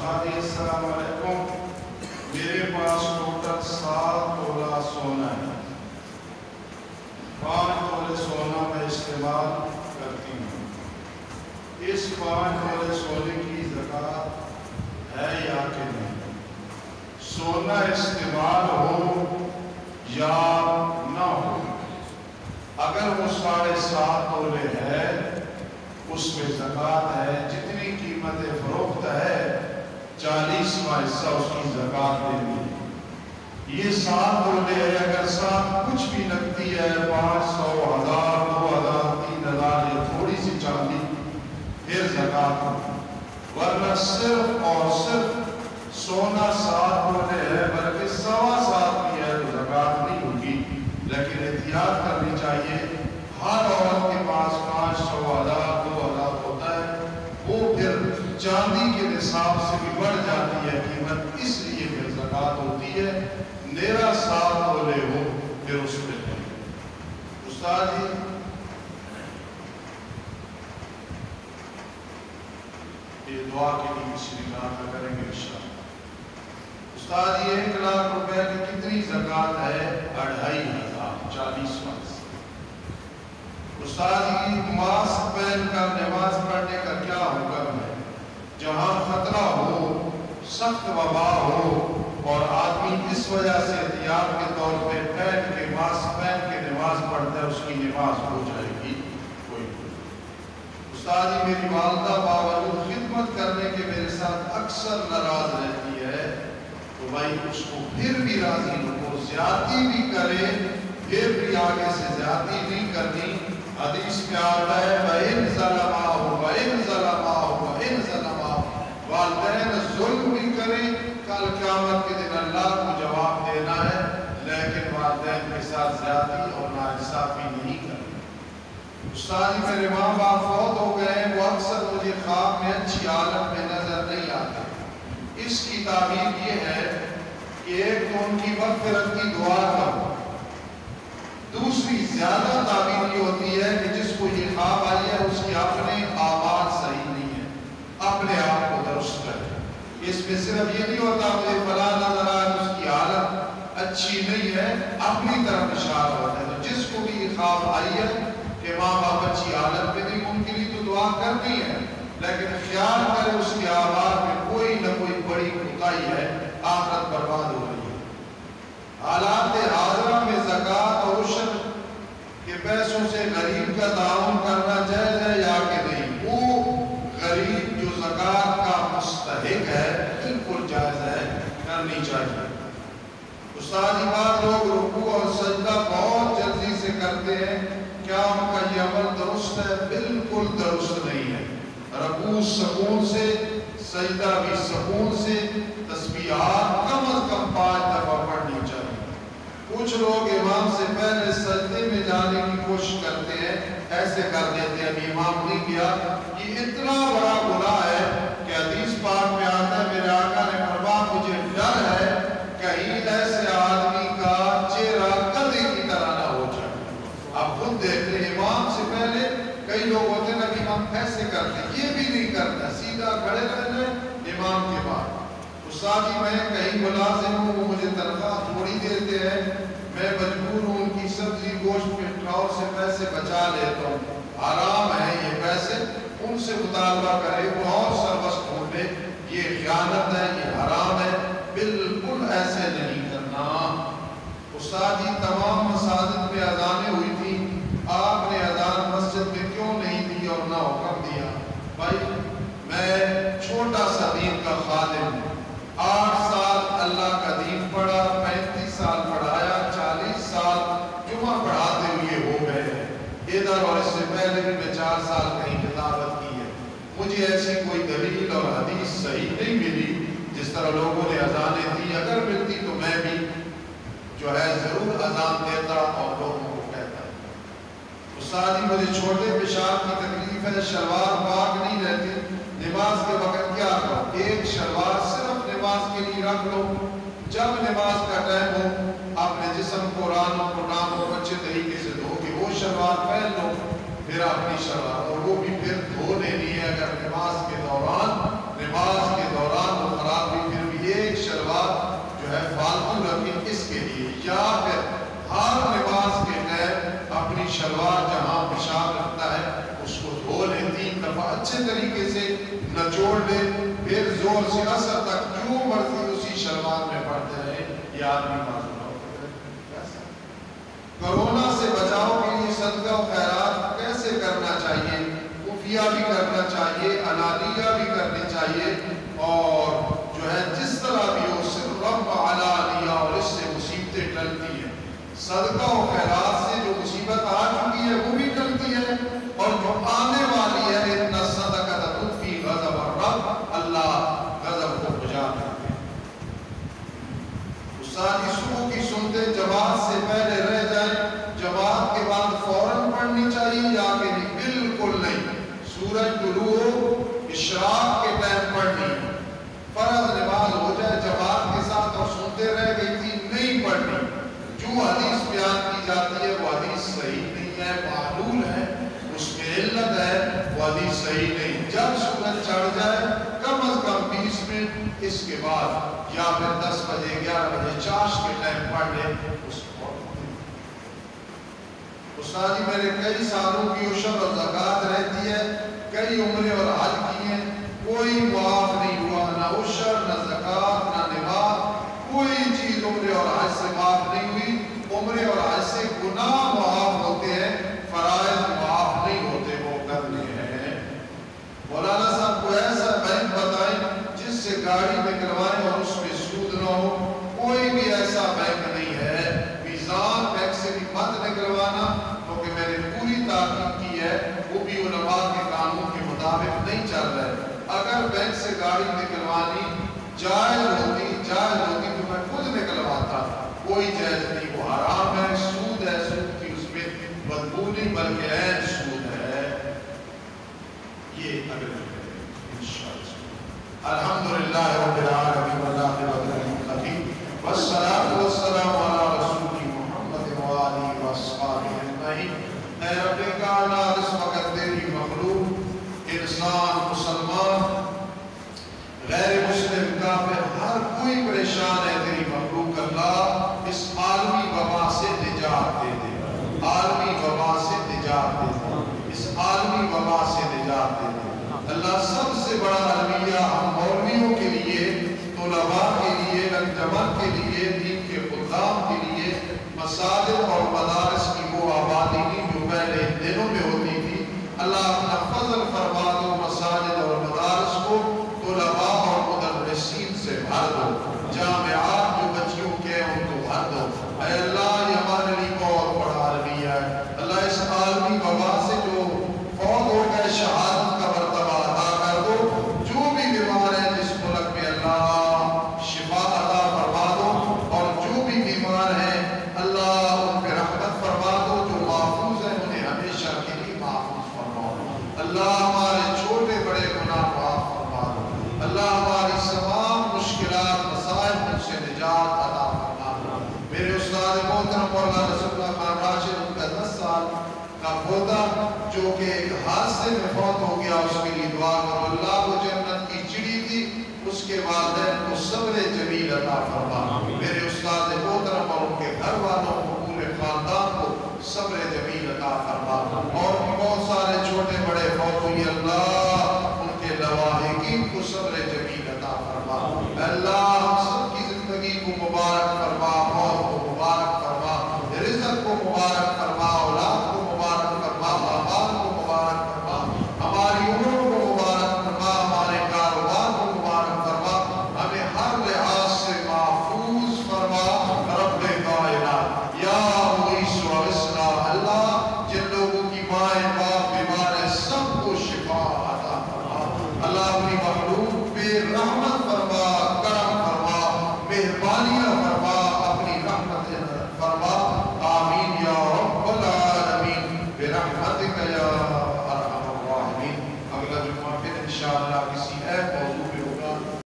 उस्ताद अस्सलाम वालेकुम, मेरे पास टोटल 7 तोला सोना है। 5 तोले सोना मैं इस्तेमाल करती हूँ। इस 5 तोले सोने की ज़कात है या कि नहीं? सोना इस्तेमाल हो या ना हो, अगर वो 7.5 तोले है उसमें ज़कात है। जितनी कीमत फरोख्त है 40वां हिस्सा उसकी ज़कात देनी। ये 7 तोले है, अगर साथ कुछ भी लगती है 500, 1000, 2000, 3000 या थोड़ी सी चांदी, फिर ज़कात होगी। वरना सिर्फ और सिर्फ सोना 7 तोले है, बल्कि 7.25 भी है तो ज़कात नहीं होगी। लेकिन एहतियात करनी चाहिए, हर औरत के पास 500, 1000, 2000 होता है, वो फिर चांदी के निसाब से भी बढ़ जाती है कीमत, इसलिए फिर ज़कात होती है। मेरा 7 तोले हो फिर उसमें नहीं। उस्ताद जी ये दुआ के लिए किसी निगाह करेंगे इंशाअल्लाह। उस्ताद जी 1 लाख रुपए की कितनी ज़कात है? 2500, 40वां। उस्ताद जी मास्क पहनकर नमाज पढ़ने का क्या हुक्म है? जहाँ खतरा हो, सख्त वबा हो और आदमी इस वजह से एहतियात के तौर पे पहन के मास्क पहन के नमाज पढ़ता है, उसकी नमाज हो जाएगी? कोई उस्ताद जी मेरी वालदा बावजूद खिदमत करने के मेरे साथ अक्सर नाराज रहती है, तो भाई उसको फिर भी राजी रखो, ज्यादती भी करे फिर भी आगे से ज्यादती नहीं करनी। हदीस में आता है वइन ज़लमा हो, वइन ज़लमा हो, वइन ज़लमा हो, वालिदैन जुल्म भी करें, कल क़यामत के दिन अल्लाह को जवाब देना है, लेकिन वालिदैन के साथ ज़्यादती और नाइंसाफ़ी नहीं करनी। उस्ताद जी मेरे माँ बाप फौत हो गए, वो अक्सर मुझे ख्वाब में अच्छी हालत में नजर नहीं आते। इसकी ताबीर ये है कि एक तो उनकी मग़फ़िरत की दुआ करो, दूसरी ज्यादा ताबीर ये होती है कि जिसको ये ख्वाब आई है उसकी अपने आवाज सही नहीं है, अपने आप को दुरुस्त करे। इसमें सिर्फ ये नहीं होता मुझे फला नजर आया उसकी हालत अच्छी नहीं है, अपनी तरफ इशारा होता है। तो जिसको भी ये ख्वाब आई है कि माँ बाप अच्छी हालत में नहीं, उनके लिए तो दुआ करनी है, लेकिन ख्याल करे उसकी आवाज में कोई न कोई बड़ी कोताही है, आखिरत बर्बाद हो रही है। हालात हाज़िरा में ज़कात और उश्र के पैसों से गरीब का ताउन करना जायज़ है या कि नहीं? वो गरीब जो ज़कात का मुस्तहिक है बिल्कुल जायज़ है, करनी चाहिए। उस्ताद जी बात लोग रुकू और सजदा बहुत जल्दी से करते हैं, क्या उनका ये अमल दुरुस्त है? बिल्कुल दुरुस्त नहीं है। रुकू सुकून से, सजदा भी सुकून से, तस्बीहात कम अज कम 5 दफा पढ़नी चाहिए। कुछ लोग इमाम से पहले सजदे में जाने की कोशिश करते हैं, ऐसे कर देते हैं अभी इमाम नहीं गया। ये इतना बड़ा गुनाह है कि हदीस पाक में आता है, मेरे आका ने फरमाया मुझे डर है कहीं ऐसे आदमी का चेहरा गधे की तरह ना हो जाए। आप खुद देख लें, इमाम से पहले कई लोग होते हैं ना इमाम ऐसे करते, ये भी नहीं करता, सीधा खड़े रहना इमाम के बाद। उस्ताद जी मैं कहीं मुलाजिम हूँ, वो मुझे तनख्वाह थोड़ी देते हैं, मैं मजबूर हूँ उनकी सब्जी गोश्त पेट्रोल से पैसे बचा लेता हूँ, आराम है ये पैसे, उनसे मुतालबा करे, वो और सरबस ढूंढे, ये ख़यानत है, ये हराम है, बिल्कुल ऐसे नहीं करना। उस्ताद जी तमाम मसाजिद में अज़ानें हुई थी, आपने अज़ान मस्जिद में क्यों नहीं दी और ना हुक्म दिया? भाई मैं छोटा सा दीन का खादिम हूँ, 8 साल अल्लाह का दीन पढ़ा, 35 साल पढ़ाया, 40 साल जुमा पढ़ाते हुए हो गए इधर, और इससे पहले भी मैं 4 साल कहीं किताबत की है। मुझे ऐसी कोई दलील और हदीस सही नहीं मिली जिस तरह लोगों ने अजानें दी। अगर मिलती तो मैं भी जो है जरूर अजान देता और लोगों को कहता। उस्ताद जी मुझे छोटे पेशाब की तकलीफ है, शलवार पाक नहीं रहती, नमाज के वक्त क्या करो? एक शलवार सिर्फ नमाज के लिए रख लो, जब नमाज का टाइम हो अपने जिस्म को रानों को नामों को अच्छे तरीके से धो के वो शलवार पहन लो, फिर अपनी शलवार, और वो भी फिर धो लेनी है। अगर नमाज के दौरान वो شلوار جہاں پیشاب لگتا ہے اس کو دھو لے، 3 دفعہ اچھے طریقے سے نچوڑ لے، پھر زور سے اثر تک جو مرضی اسی شلوار میں پڑھتے رہے، یہ آدمی معذور ہوتا ہے۔ کورونا سے بچاؤ کے لیے صدقہ و خیرات کیسے کرنا چاہیے؟ خفیہ بھی کرنا چاہیے، علانیہ بھی کرنی چاہیے، اور جو ہے جس طرح بھی ہو سرًا و علانیہ، اور اس سے مصیبتیں ٹلتی ہیں۔ صدقہ و خیرات سے جو مصیبت آ چکی ہے وہ بھی ٹلتی ہے، اور جو آنے والی ہے ان الصدقۃ تطفی غضب الرب، اللہ غضب کو بجھا دیتے ہیں۔ ساری صبح کی سنتے جماعت سے پہلے رہ جائیں، جماعت کے بعد فوراً پڑھنی چاہیے یا کہ نہیں؟ بالکل نہیں، سورج طلوع ہو اشراق کے ٹائم پڑھنی ہے، فرض نماز ہو جائے جماعت کے ساتھ اور سنتے رہ گئی تھی، نہیں پڑھنی۔ جو حدیث بیان کی جاتی ہے وہ حدیث صحیح نہیں ہے، معلول ہے، اس میں علت ہے، وہ حدیث صحیح نہیں۔ جب سورج چڑھ جائے کم از کم 20 منٹ اس کے بعد، یا پھر 10 بجے 11 بجے چاش کے ٹائم پڑھ لے اس کو۔ استاد جی میرے کئی سالوں کی عشر اور زکوٰۃ رہتی ہے، کئی عمرے اور حج کی ہیں، کوئی معاف نہیں ہوا، نہ عشر نہ زکوٰۃ نہ نماز، کوئی چیز عمرے اور حج سے معاف نہیں ہوئی۔ عمرے اور حج سے گناہ معاف ہوتے ہیں، فرائض معاف نہیں ہوتے، وہ کرنے ہیں۔ مولانا صاحب کو ایسا بینک بتائیں جس سے گاڑی نکلوائیں اور اس میں سود نہ ہو۔ کوئی بھی ایسا بینک نہیں ہے۔ میزان بینک سے بھی مت نکلوانا، کیونکہ میں نے پوری تحقیق کی ہے، وہ بھی علماء کے قانون کے مطابق نہیں چل رہا ہے۔ اگر بینک سے گاڑی نکلوانی جائز ہوتی تو میں خود نکلواتا، کوئی جائز نہیں، وہ حرام ہے، سود ہے، سود کی اس میں بدبو نہیں بلکہ عین سود ہے۔ یہ اگر الحمدللہ رب العالمین والعاقبۃ للمتقین والصلاۃ والسلام علی رسول محمد وآلہ وصحبہ اجمعین۔ اے رب کائنات، اس وقت تیری مخلوق، انسان، مسلمان، غیر مسلم، کافر، ہر کوئی پریشان ہے، تیری مخلوق اللہ اس عالمی وبا سے نجات دے دے، عالمی وبا سے نجات دے دے، اس عالمی وبا سے نجات دے دے۔ اللہ سب سے بڑا المیہ ہم مولویوں کے لیے، طلباء کے لیے، انجمن کے لیے، دین کے خدام کے لیے، مساجد اور مدارس کی وہ آبادی نہیں جو پہلے دنوں میں ہوتی تھی۔ اللہ اپنا فضل فرما دو، مساجد اور مدارس کو طلباء اور مدرسین سے بھر دو، جامعات جو بچیوں کے ان کو بھر دو۔ اے اللہ یہ ہمارے لیے بہت بڑا المیہ ہے۔ اللہ اس عالمی وبا سے جو فوت ہو گئے شہادت کا مرتبہ عطا کر دو، جو بھی بیمار ہیں جس ملک میں اللہ شفا عطا فرما دو، اور جو بھی بیمار ہیں اللہ ان پہ رحمت فرما دو، جو محفوظ ہیں انہیں ہمیشہ کے لیے محفوظ فرما دو۔ اللہ ہمارے چھوٹے بڑے گناہ معاف فرما دو، اللہ ہماری تمام مشکلات مسائل ان سے نجات عطا فرما دو۔ میرے استاد محترم مولانا رسول اللہ خان راشد، ان کا 10 سال کا پوتا جو کہ ایک حادثے میں فوت ہو گیا، اس کے لیے دعا کرو، اللہ کو جنت کی چڑی تھی، اس کے والدین کو صبر جمیل عطا فرما۔ میرے استاد محترم اور ان کے گھر والوں کو، پورے خاندان کو صبر جمیل عطا فرما، اور بھی بہت سارے چھوٹے بڑے فوت ہوئی، اللہ ان کے لواحقین کو صبر جمیل عطا فرما۔ اللہ